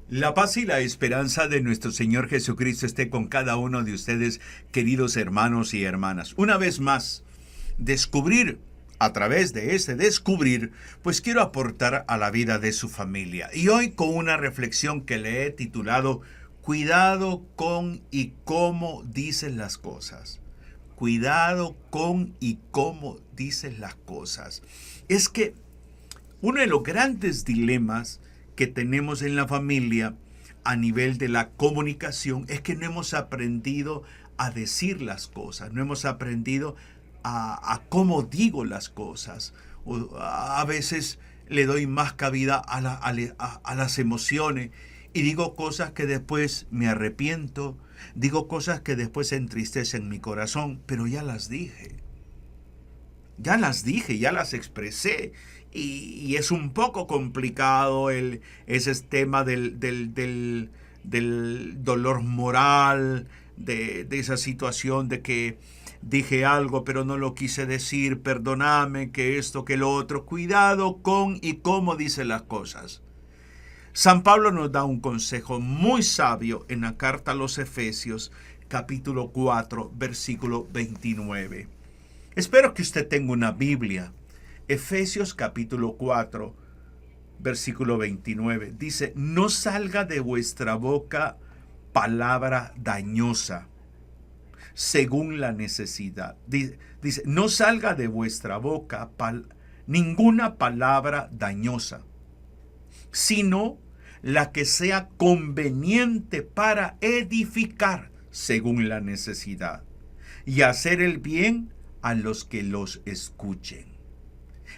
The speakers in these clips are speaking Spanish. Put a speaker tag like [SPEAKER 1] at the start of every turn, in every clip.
[SPEAKER 1] La paz y la esperanza de nuestro Señor Jesucristo esté con cada uno de ustedes, queridos hermanos y hermanas. Una vez más, descubrir, a través de ese descubrir, pues quiero aportar a la vida de su familia. Y hoy con una reflexión que le he titulado Cuidado con y cómo dices las cosas. Cuidado con y cómo dices las cosas. Es que uno de los grandes dilemas que tenemos en la familia a nivel de la comunicación es que no hemos aprendido a decir las cosas, no hemos aprendido a cómo digo las cosas. A veces le doy más cabida a las emociones y digo cosas que después me arrepiento, digo cosas que después entristecen mi corazón, pero ya las dije. Ya las expresé y es un poco complicado ese tema del dolor moral, de esa situación de que dije algo pero no lo quise decir, perdóname, que esto, que lo otro. Cuidado con y cómo dice las cosas. San Pablo nos da un consejo muy sabio en la carta a los Efesios, capítulo 4, versículo 29. Espero que usted tenga una Biblia. Efesios capítulo 4, versículo 29. Dice, no salga de vuestra boca palabra dañosa, según la necesidad. Dice, no salga de vuestra boca ninguna palabra dañosa, sino la que sea conveniente para edificar, según la necesidad, y hacer el bien a los que los escuchen.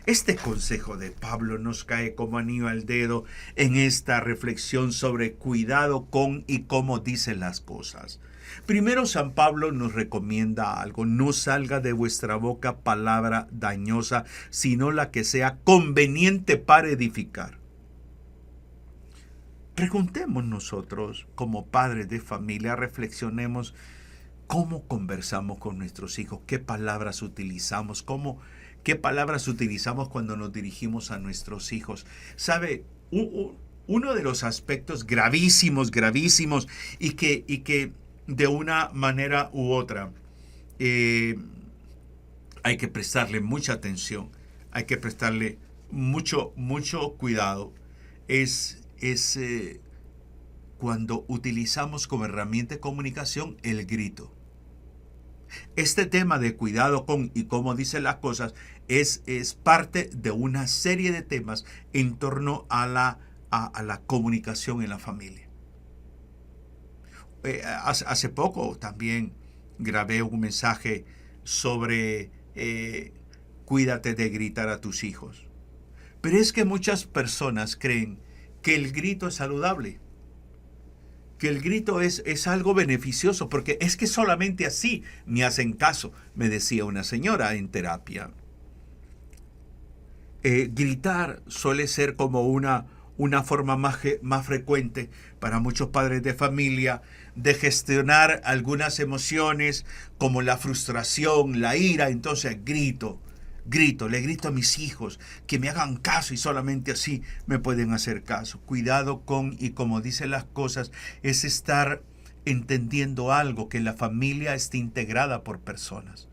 [SPEAKER 1] Este consejo de Pablo nos cae como anillo al dedo en esta reflexión sobre cuidado con y cómo dice las cosas. Primero, San Pablo nos recomienda algo: no salga de vuestra boca palabra dañosa, sino la que sea conveniente para edificar. Preguntemos nosotros, como padres de familia, reflexionemos cómo conversamos con nuestros hijos, qué palabras utilizamos, qué palabras utilizamos cuando nos dirigimos a nuestros hijos. ¿Sabe? Uno de los aspectos gravísimos y que de una manera u otra hay que prestarle mucha atención, hay que prestarle mucho cuidado, es cuando utilizamos como herramienta de comunicación el grito. Este tema de cuidado con y cómo dicen las cosas es parte de una serie de temas en torno a la comunicación en la familia. Hace poco también grabé un mensaje sobre cuídate de gritar a tus hijos. Pero es que muchas personas creen que el grito es saludable, que el grito es algo beneficioso, porque es que solamente así me hacen caso, me decía una señora en terapia. Gritar suele ser como una forma más frecuente para muchos padres de familia de gestionar algunas emociones como la frustración, la ira. Entonces le grito a mis hijos que me hagan caso y solamente así me pueden hacer caso. Cuidado con y como dicen las cosas es estar entendiendo algo, que la familia está integrada por personas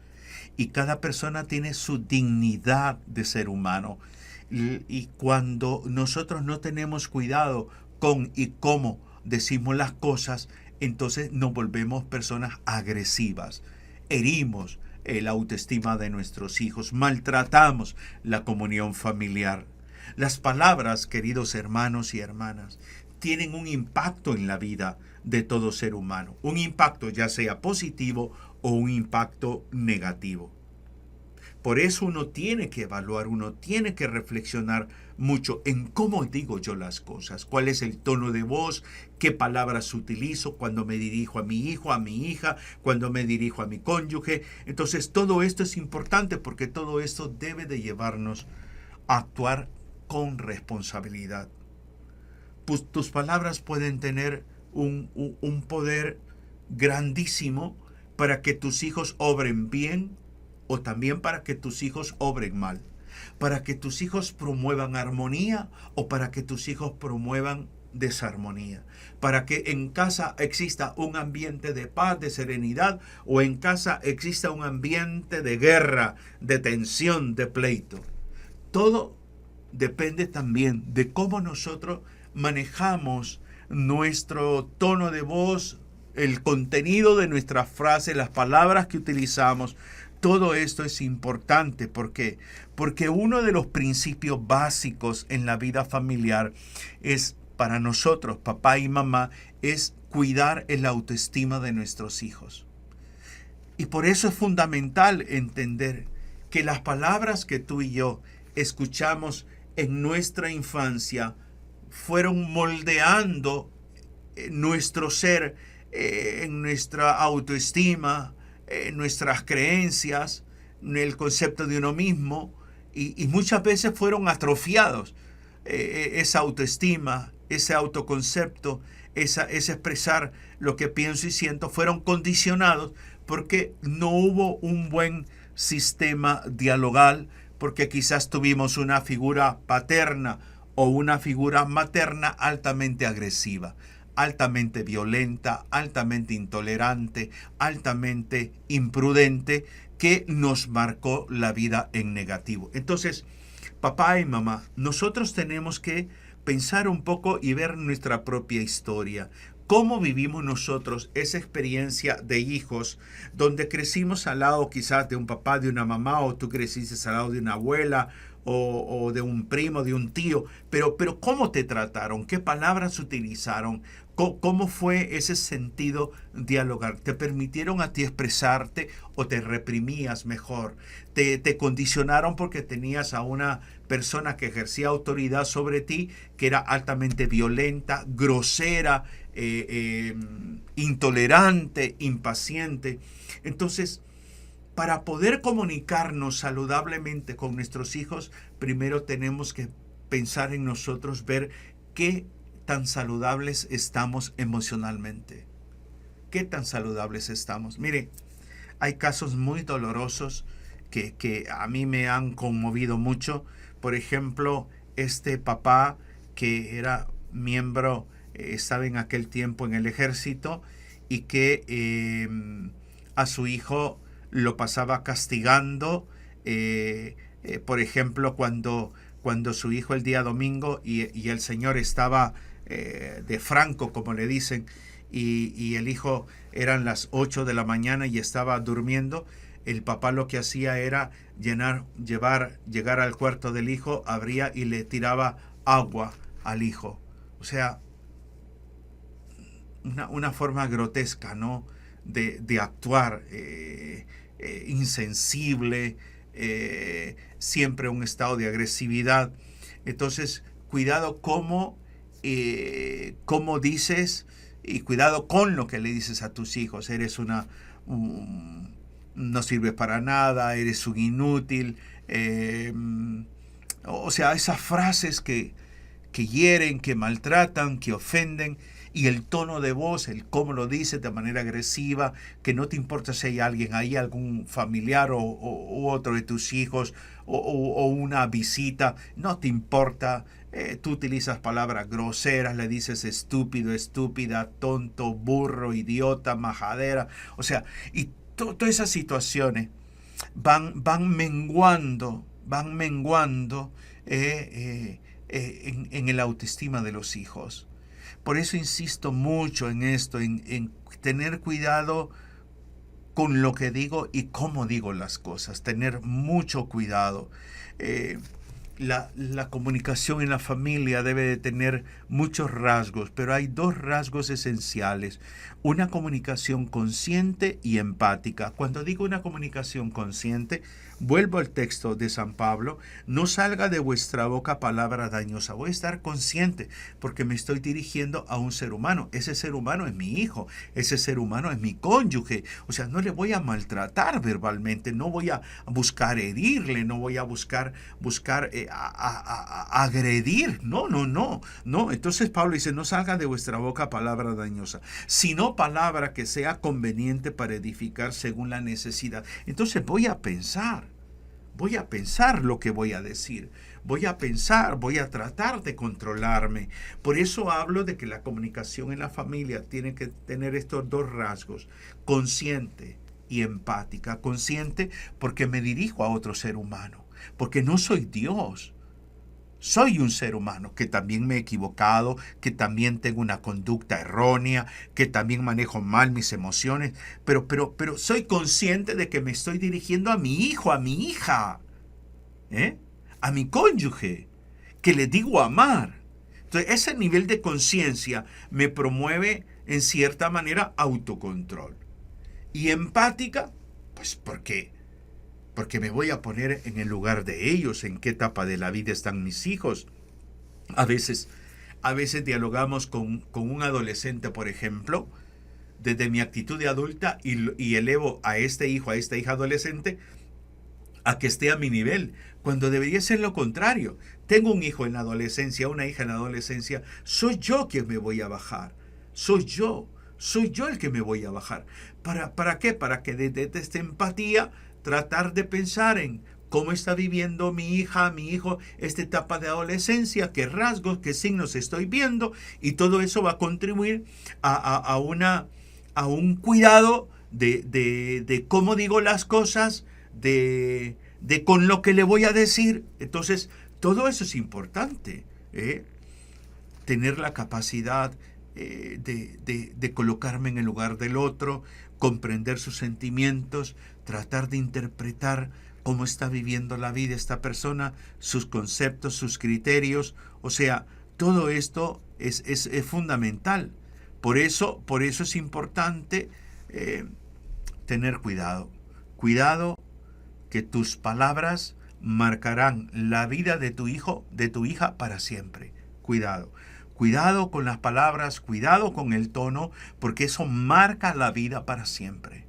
[SPEAKER 1] y cada persona tiene su dignidad de ser humano. Y cuando nosotros no tenemos cuidado con y cómo decimos las cosas, entonces nos volvemos personas agresivas, herimos la autoestima de nuestros hijos, maltratamos la comunión familiar. Las palabras, queridos hermanos y hermanas, tienen un impacto en la vida de todo ser humano, un impacto ya sea positivo o un impacto negativo. Por eso uno tiene que evaluar, uno tiene que reflexionar mucho en cómo digo yo las cosas, cuál es el tono de voz, qué palabras utilizo cuando me dirijo a mi hijo, a mi hija, cuando me dirijo a mi cónyuge. Entonces todo esto es importante porque todo esto debe de llevarnos a actuar con responsabilidad. Pues tus palabras pueden tener un poder grandísimo para que tus hijos obren bien o también para que tus hijos obren mal, para que tus hijos promuevan armonía o para que tus hijos promuevan desarmonía, para que en casa exista un ambiente de paz, de serenidad, o en casa exista un ambiente de guerra, de tensión, de pleito. Todo depende también de cómo nosotros manejamos nuestro tono de voz, el contenido de nuestras frases, las palabras que utilizamos. Todo esto es importante porque uno de los principios básicos en la vida familiar es, para nosotros, papá y mamá, es cuidar el autoestima de nuestros hijos. Y por eso es fundamental entender que las palabras que tú y yo escuchamos en nuestra infancia fueron moldeando nuestro ser, en nuestra autoestima, nuestras creencias, el concepto de uno mismo, y muchas veces fueron atrofiados. Esa autoestima, ese autoconcepto, ese expresar lo que pienso y siento, fueron condicionados porque no hubo un buen sistema dialogal, porque quizás tuvimos una figura paterna o una figura materna altamente agresiva, altamente violenta, altamente intolerante, altamente imprudente, que nos marcó la vida en negativo. Entonces, papá y mamá, nosotros tenemos que pensar un poco y ver nuestra propia historia. ¿Cómo vivimos nosotros esa experiencia de hijos donde crecimos al lado quizás de un papá, de una mamá, o tú creciste al lado de una abuela o de un primo, de un tío? Pero ¿cómo te trataron? ¿Qué palabras utilizaron? ¿Cómo fue ese sentido dialogar? ¿Te permitieron a ti expresarte o te reprimías mejor? ¿Te condicionaron porque tenías a una persona que ejercía autoridad sobre ti, que era altamente violenta, grosera, intolerante, impaciente? Entonces, para poder comunicarnos saludablemente con nuestros hijos, primero tenemos que pensar en nosotros, ver qué tan saludables estamos emocionalmente. ¿Qué tan saludables estamos? Mire, hay casos muy dolorosos que a mí me han conmovido mucho. Por ejemplo, este papá que era miembro, estaba en aquel tiempo en el ejército, y que a su hijo lo pasaba castigando. Por ejemplo, cuando su hijo el día domingo y el señor estaba de franco, como le dicen, y el hijo eran las 8 de la mañana y estaba durmiendo, el papá lo que hacía era llegar al cuarto del hijo, abría y le tiraba agua al hijo. O sea, una forma grotesca, ¿no?, de actuar, insensible, siempre un estado de agresividad. Entonces, cuidado cómo dices, y cuidado con lo que le dices a tus hijos. Eres no sirves para nada, eres un inútil. O sea, esas frases que hieren, que maltratan, que ofenden, y el tono de voz, el cómo lo dices de manera agresiva, que no te importa si hay alguien ahí, algún familiar o otro de tus hijos, o una visita, no te importa. Tú utilizas palabras groseras, le dices estúpido, estúpida, tonto, burro, idiota, majadera. O sea, y todas esas situaciones van menguando en el autoestima de los hijos. Por eso insisto mucho en esto, en tener cuidado con lo que digo y cómo digo las cosas, tener mucho cuidado. La comunicación en la familia debe de tener muchos rasgos, pero hay dos rasgos esenciales: una comunicación consciente y empática. Cuando digo una comunicación consciente, vuelvo al texto de San Pablo: no salga de vuestra boca palabra dañosa. Voy a estar consciente porque me estoy dirigiendo a un ser humano. Ese ser humano es mi hijo, ese ser humano es mi cónyuge. O sea, no le voy a maltratar verbalmente, no voy a buscar herirle, no voy a buscar agredir. No. Entonces Pablo dice: no salga de vuestra boca palabra dañosa, sino palabra que sea conveniente para edificar según la necesidad. Entonces voy a pensar voy a pensar lo que voy a decir. Voy a pensar, voy a tratar de controlarme. Por eso hablo de que la comunicación en la familia tiene que tener estos dos rasgos: consciente y empática. Consciente porque me dirijo a otro ser humano, porque no soy Dios. Soy un ser humano que también me he equivocado, que también tengo una conducta errónea, que también manejo mal mis emociones, pero soy consciente de que me estoy dirigiendo a mi hijo, a mi hija, ¿eh? A mi cónyuge, que le digo amar. Entonces, ese nivel de conciencia me promueve, en cierta manera, autocontrol. Y empática, pues porque me voy a poner en el lugar de ellos, en qué etapa de la vida están mis hijos. A veces dialogamos con un adolescente, por ejemplo, desde mi actitud de adulta y elevo a este hijo, a esta hija adolescente, a que esté a mi nivel, cuando debería ser lo contrario. Tengo un hijo en la adolescencia, una hija en la adolescencia, soy yo quien me voy a bajar. Soy yo el que me voy a bajar. ¿Para qué? Para que desde esta empatía tratar de pensar en cómo está viviendo mi hija, mi hijo, esta etapa de adolescencia, qué rasgos, qué signos estoy viendo, y todo eso va a contribuir a un cuidado de cómo digo las cosas, de con lo que le voy a decir. Entonces, todo eso es importante, tener la capacidad de colocarme en el lugar del otro, comprender sus sentimientos, tratar de interpretar cómo está viviendo la vida esta persona, sus conceptos, sus criterios. O sea, todo esto es fundamental. Por eso es importante tener cuidado. Cuidado, que tus palabras marcarán la vida de tu hijo, de tu hija para siempre. Cuidado. Cuidado con las palabras, cuidado con el tono, porque eso marca la vida para siempre.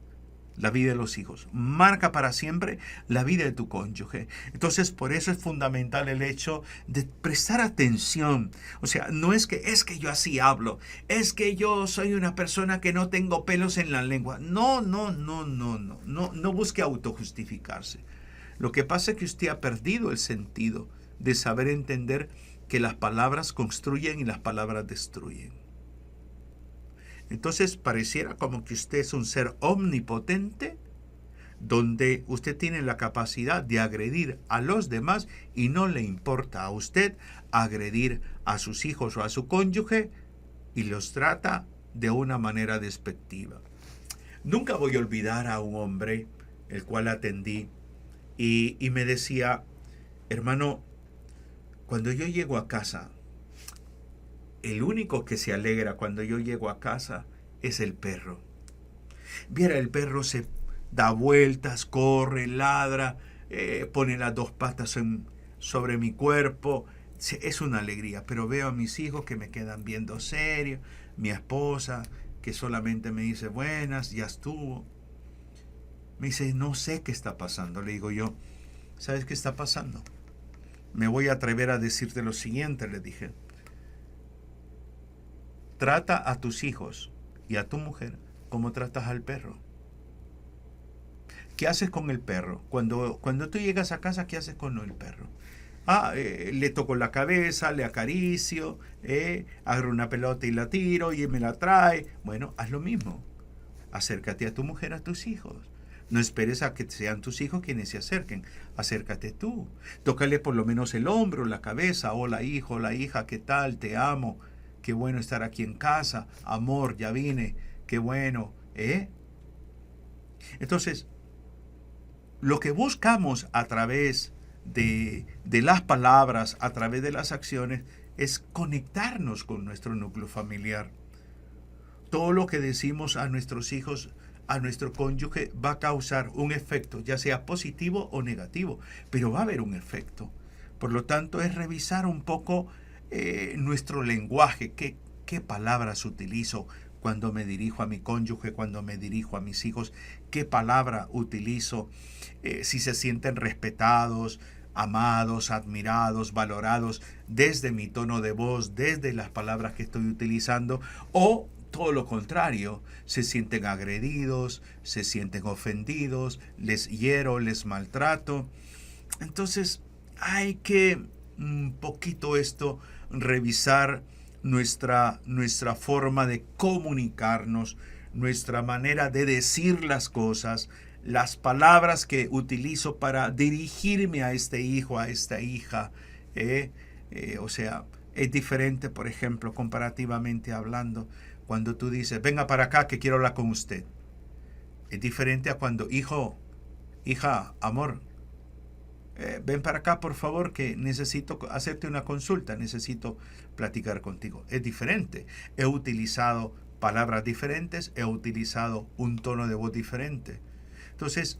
[SPEAKER 1] La vida de los hijos. Marca para siempre la vida de tu cónyuge. Entonces, por eso es fundamental el hecho de prestar atención. O sea, no es que yo así hablo, es que yo soy una persona que no tengo pelos en la lengua. No busque autojustificarse. Lo que pasa es que usted ha perdido el sentido de saber entender que las palabras construyen y las palabras destruyen. Entonces pareciera como que usted es un ser omnipotente, donde usted tiene la capacidad de agredir a los demás y no le importa a usted agredir a sus hijos o a su cónyuge, y los trata de una manera despectiva. Nunca voy a olvidar a un hombre el cual atendí y me decía: hermano, cuando yo llego a casa, el único que se alegra cuando yo llego a casa es el perro. Viera, el perro se da vueltas, corre, ladra, pone las dos patas sobre mi cuerpo. Es una alegría, pero veo a mis hijos que me quedan viendo serio, mi esposa que solamente me dice buenas, ya estuvo. Me dice, no sé qué está pasando. Le digo yo, ¿sabes qué está pasando? Me voy a atrever a decirte lo siguiente, le dije. Trata a tus hijos y a tu mujer como tratas al perro. ¿Qué haces con el perro? Cuando tú llegas a casa, ¿qué haces con el perro? Le toco la cabeza, le acaricio, agarro una pelota y la tiro y me la trae. Bueno, haz lo mismo. Acércate a tu mujer, a tus hijos. No esperes a que sean tus hijos quienes se acerquen. Acércate tú. Tócale por lo menos el hombro, la cabeza. Hola hijo, hola hija, ¿qué tal? Te amo. Qué bueno estar aquí en casa. Amor, ya vine. Qué bueno. Entonces, lo que buscamos a través de las palabras, a través de las acciones, es conectarnos con nuestro núcleo familiar. Todo lo que decimos a nuestros hijos, a nuestro cónyuge, va a causar un efecto, ya sea positivo o negativo, pero va a haber un efecto. Por lo tanto, es revisar un poco nuestro lenguaje, qué palabras utilizo cuando me dirijo a mi cónyuge, cuando me dirijo a mis hijos, qué palabra utilizo, si se sienten respetados, amados, admirados, valorados desde mi tono de voz, desde las palabras que estoy utilizando, o todo lo contrario, se sienten agredidos, se sienten ofendidos, les hiero, les maltrato. Entonces hay que un poquito esto revisar nuestra forma de comunicarnos, nuestra manera de decir las cosas, las palabras que utilizo para dirigirme a este hijo, a esta hija. O sea, es diferente, por ejemplo, comparativamente hablando, cuando tú dices, venga para acá que quiero hablar con usted. Es diferente a cuando, hijo, hija, amor, ven para acá por favor que necesito hacerte una consulta, necesito platicar contigo. Es diferente. He utilizado palabras diferentes, he utilizado un tono de voz diferente. Entonces,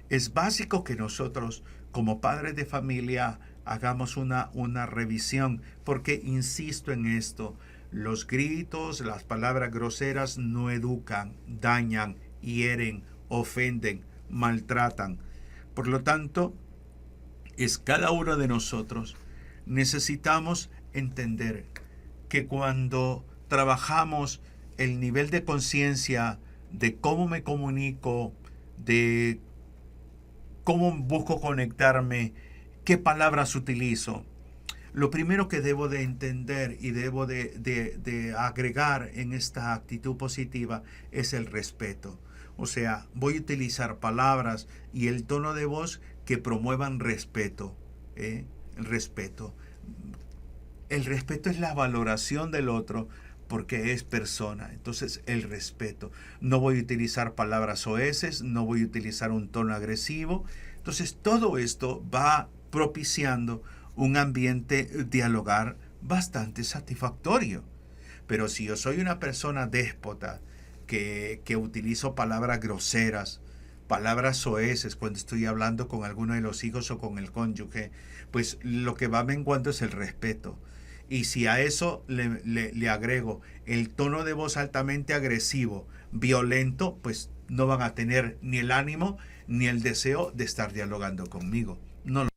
[SPEAKER 1] es básico que nosotros como padres de familia hagamos una revisión, porque insisto en esto, los gritos, las palabras groseras no educan, dañan, hieren, ofenden, maltratan. Por lo tanto, es cada uno de nosotros necesitamos entender que cuando trabajamos el nivel de conciencia de cómo me comunico, de cómo busco conectarme, qué palabras utilizo, lo primero que debo de entender y debo de agregar en esta actitud positiva es el respeto. O sea, voy a utilizar palabras y el tono de voz que promuevan respeto. El respeto. El respeto es la valoración del otro porque es persona. Entonces, el respeto. No voy a utilizar palabras soeces, no voy a utilizar un tono agresivo. Entonces, todo esto va propiciando un ambiente dialogar bastante satisfactorio. Pero si yo soy una persona déspota, que utilizo palabras groseras, palabras soeces cuando estoy hablando con alguno de los hijos o con el cónyuge, pues lo que va menguando es el respeto. Y si a eso le agrego el tono de voz altamente agresivo, violento, pues no van a tener ni el ánimo ni el deseo de estar dialogando conmigo. No.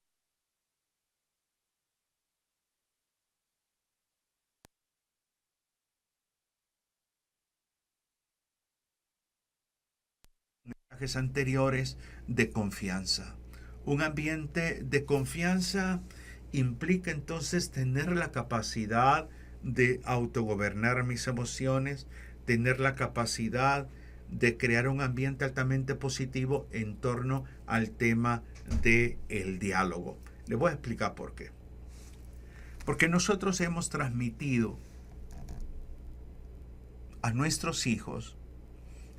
[SPEAKER 1] Mensajes anteriores de confianza. Un ambiente de confianza implica entonces tener la capacidad de autogobernar mis emociones, tener la capacidad de crear un ambiente altamente positivo en torno al tema del diálogo. Le voy a explicar por qué. Porque nosotros hemos transmitido a nuestros hijos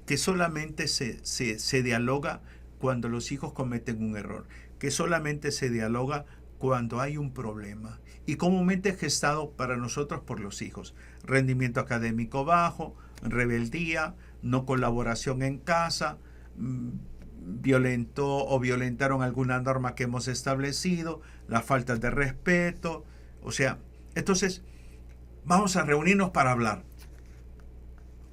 [SPEAKER 1] que solamente se dialoga cuando los hijos cometen un error, que solamente se dialoga cuando hay un problema y comúnmente es gestado para nosotros por los hijos. Rendimiento académico bajo, rebeldía, no colaboración en casa, violentó o violentaron alguna norma que hemos establecido, la falta de respeto. O sea, entonces vamos a reunirnos para hablar.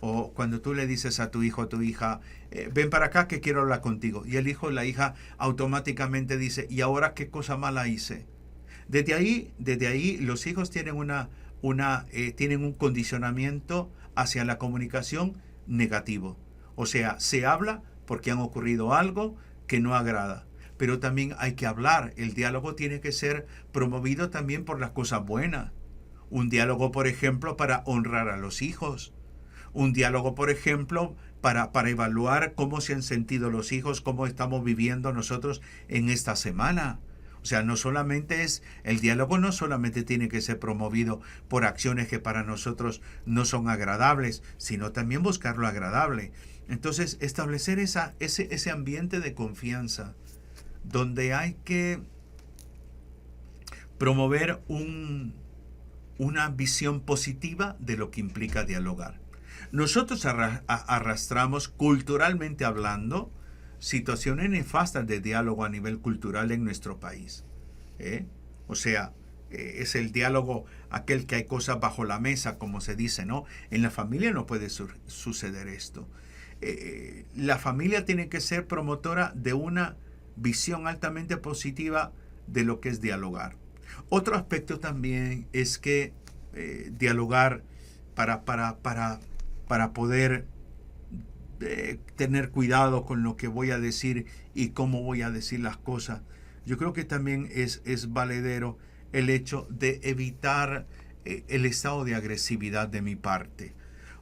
[SPEAKER 1] O cuando tú le dices a tu hijo o tu hija, ven para acá que quiero hablar contigo. Y el hijo o la hija automáticamente dice, ¿y ahora qué cosa mala hice? Desde ahí los hijos tienen tienen un condicionamiento hacia la comunicación negativo. O sea, se habla porque han ocurrido algo que no agrada. Pero también hay que hablar. El diálogo tiene que ser promovido también por las cosas buenas. Un diálogo, por ejemplo, para honrar a los hijos. Un diálogo, por ejemplo, para evaluar cómo se han sentido los hijos, cómo estamos viviendo nosotros en esta semana. O sea, no solamente el diálogo no solamente tiene que ser promovido por acciones que para nosotros no son agradables, sino también buscar lo agradable. Entonces, establecer ese ambiente de confianza donde hay que promover una visión positiva de lo que implica dialogar. Nosotros arrastramos, culturalmente hablando, situaciones nefastas de diálogo a nivel cultural en nuestro país. O sea, es el diálogo aquel que hay cosas bajo la mesa, como se dice, ¿no? En la familia no puede suceder esto. La familia tiene que ser promotora de una visión altamente positiva de lo que es dialogar. Otro aspecto también es que dialogar para poder tener cuidado con lo que voy a decir y cómo voy a decir las cosas. yo creo que también es valedero el hecho de evitar el estado de agresividad de mi parte.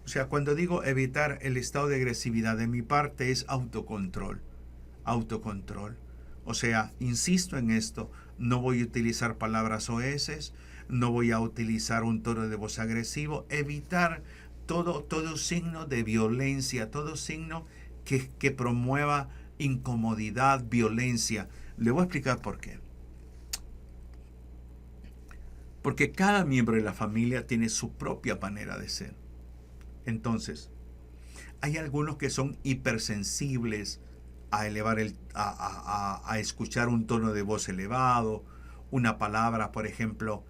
[SPEAKER 1] O sea, cuando digo evitar el estado de agresividad de mi parte es autocontrol. Autocontrol. O sea, insisto en esto, no voy a utilizar palabras soeces, no voy a utilizar un tono de voz agresivo, evitar todo signo de violencia, todo signo que promueva incomodidad, violencia. Le voy a explicar por qué. Porque cada miembro de la familia tiene su propia manera de ser. Entonces, hay algunos que son hipersensibles a a escuchar un tono de voz elevado, una palabra, por ejemplo,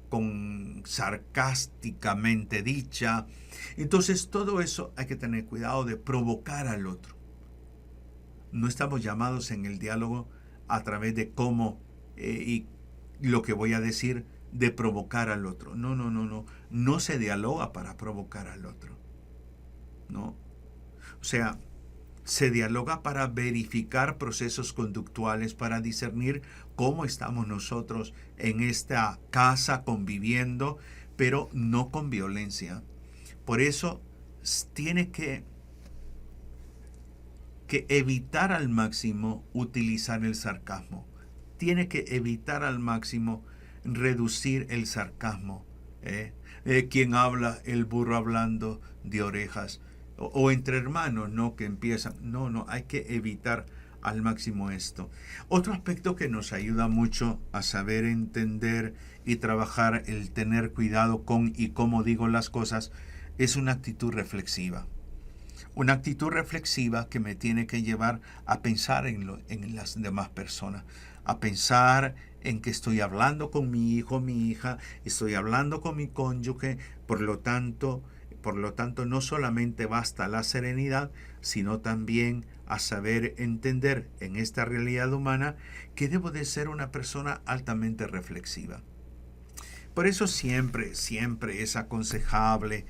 [SPEAKER 1] con sarcásticamente dicha. Entonces, todo eso hay que tener cuidado de provocar al otro. No estamos llamados en el diálogo a través de cómo y lo que voy a decir de provocar al otro. No, no, no, no. No se dialoga para provocar al otro. No. O sea, se dialoga para verificar procesos conductuales, para discernir cómo estamos nosotros en esta casa conviviendo, pero no con violencia. Por eso tiene que evitar al máximo utilizar el sarcasmo. Tiene que evitar al máximo reducir el sarcasmo. Quien habla, el burro hablando de orejas. O entre hermanos, ¿no? Que empiezan. No, no, hay que evitar al máximo esto. Otro aspecto que nos ayuda mucho a saber entender y trabajar el tener cuidado con y cómo digo las cosas es una actitud reflexiva. Una actitud reflexiva que me tiene que llevar a pensar en las demás personas, a pensar en que estoy hablando con mi hijo, mi hija, estoy hablando con mi cónyuge, por lo tanto, no solamente basta la serenidad, sino también a saber entender en esta realidad humana que debo de ser una persona altamente reflexiva. Por eso siempre es aconsejable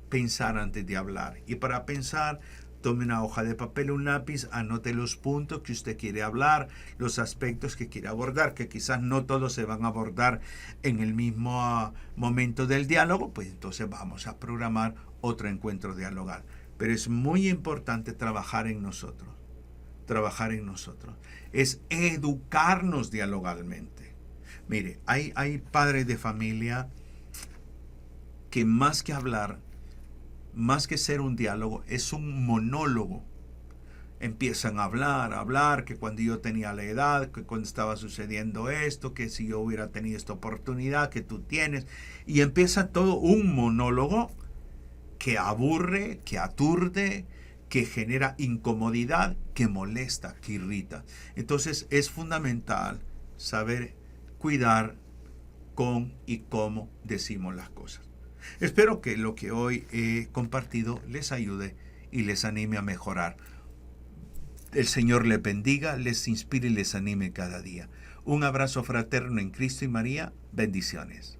[SPEAKER 1] pensar antes de hablar. Y para pensar, tome una hoja de papel, un lápiz, anote los puntos que usted quiere hablar, los aspectos que quiere abordar, que quizás no todos se van a abordar en el mismo momento del diálogo, pues entonces vamos a programar otro encuentro dialogal. Pero es muy importante trabajar en nosotros. Trabajar en nosotros. Es educarnos dialogalmente. Mire, hay padres de familia que más que hablar, más que ser un diálogo, es un monólogo. Empiezan a hablar, que cuando yo tenía la edad, que cuando estaba sucediendo esto, que si yo hubiera tenido esta oportunidad que tú tienes. Y empieza todo un monólogo que aburre, que aturde, que genera incomodidad, que molesta, que irrita. Entonces es fundamental saber cuidar con y cómo decimos las cosas. Espero que lo que hoy he compartido les ayude y les anime a mejorar. El Señor les bendiga, les inspire y les anime cada día. Un abrazo fraterno en Cristo y María. Bendiciones.